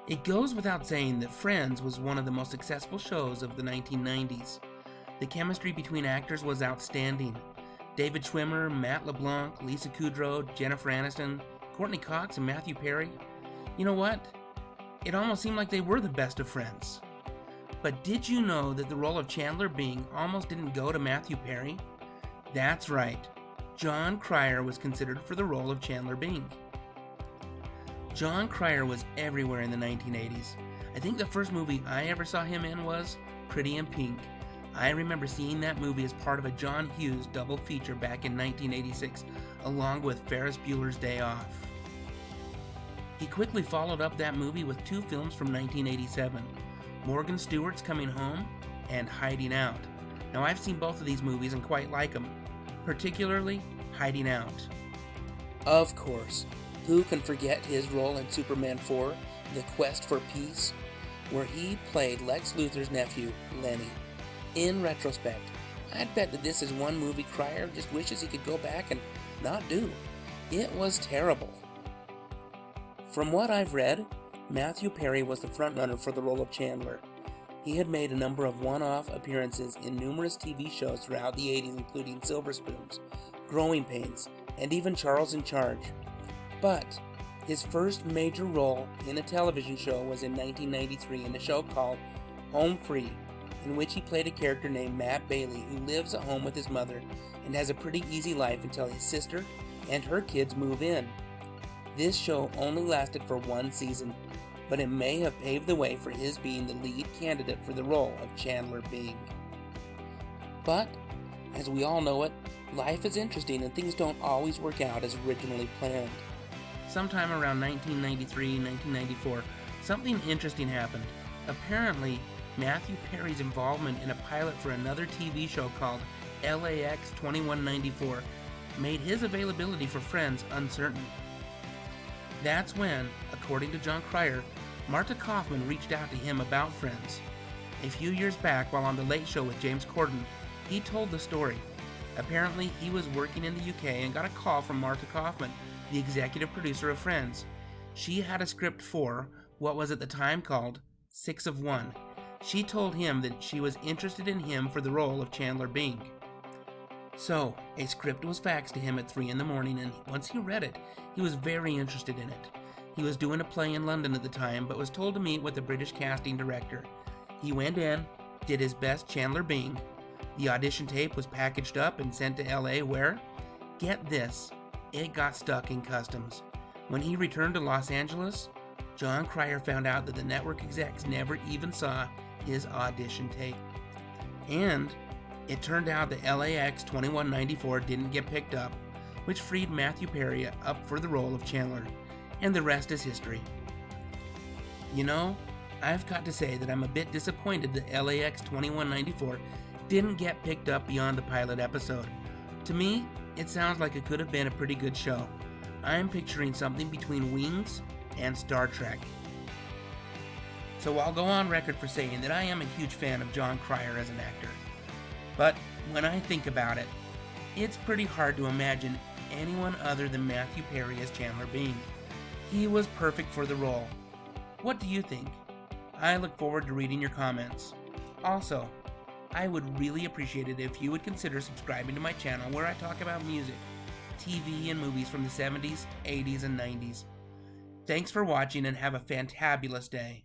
It goes without saying that Friends was one of the most successful shows of the 1990s. The chemistry between actors was outstanding. David Schwimmer, Matt LeBlanc, Lisa Kudrow, Jennifer Aniston, Courtney Cox, and Matthew Perry. You know what? It almost seemed like they were the best of friends. But did you know that the role of Chandler Bing almost didn't go to Matthew Perry? That's right. Jon Cryer was considered for the role of Chandler Bing. Jon Cryer was everywhere in the 1980s. I think the first movie I ever saw him in was Pretty in Pink. I remember seeing that movie as part of a John Hughes double feature back in 1986, along with Ferris Bueller's Day Off. He quickly followed up that movie with two films from 1987, Morgan Stewart's Coming Home and Hiding Out. Now I've seen both of these movies and quite like them, particularly Hiding Out. Of course, who can forget his role in Superman 4, The Quest for Peace, where he played Lex Luthor's nephew, Lenny. In retrospect, I'd bet that this is one movie Cryer just wishes he could go back and not do. It was terrible. From what I've read, Matthew Perry was the frontrunner for the role of Chandler. He had made a number of one-off appearances in numerous TV shows throughout the 80s, including Silver Spoons, Growing Pains, and even Charles in Charge. But his first major role in a television show was in 1993 in a show called Home Free, in which he played a character named Matt Bailey who lives at home with his mother and has a pretty easy life until his sister and her kids move in. This show only lasted for one season, but it may have paved the way for his being the lead candidate for the role of Chandler Bing. But, as we all know it, life is interesting and things don't always work out as originally planned. Sometime around 1993-1994, something interesting happened. Apparently, Matthew Perry's involvement in a pilot for another TV show called LAX 2194 made his availability for Friends uncertain. That's when, according to Jon Cryer, Marta Kaufman reached out to him about Friends. A few years back, while on The Late Show with James Corden, he told the story. Apparently, he was working in the UK and got a call from Marta Kaufman, the executive producer of Friends. She had a script for what was at the time called 6 of 1. She told him that she was interested in him for the role of Chandler Bing. So, a script was faxed to him at 3 in the morning, and once he read it, he was very interested in it. He was doing a play in London at the time, but was told to meet with the British casting director. He went in, did his best Chandler Bing. The audition tape was packaged up and sent to LA where, get this, it got stuck in customs. When he returned to Los Angeles, Jon Cryer found out that the network execs never even saw his audition tape. And it turned out that LAX 2194 didn't get picked up, which freed Matthew Perry up for the role of Chandler. And the rest is history. You know, I've got to say that I'm a bit disappointed that LAX 2194 didn't get picked up beyond the pilot episode. To me, it sounds like it could have been a pretty good show. I'm picturing something between Wings and Star Trek. So I'll go on record for saying that I am a huge fan of Jon Cryer as an actor. But when I think about it, it's pretty hard to imagine anyone other than Matthew Perry as Chandler Bing. He was perfect for the role. What do you think? I look forward to reading your comments. Also, I would really appreciate it if you would consider subscribing to my channel where I talk about music, TV, and movies from the 70s, 80s, and 90s. Thanks for watching and have a fantabulous day.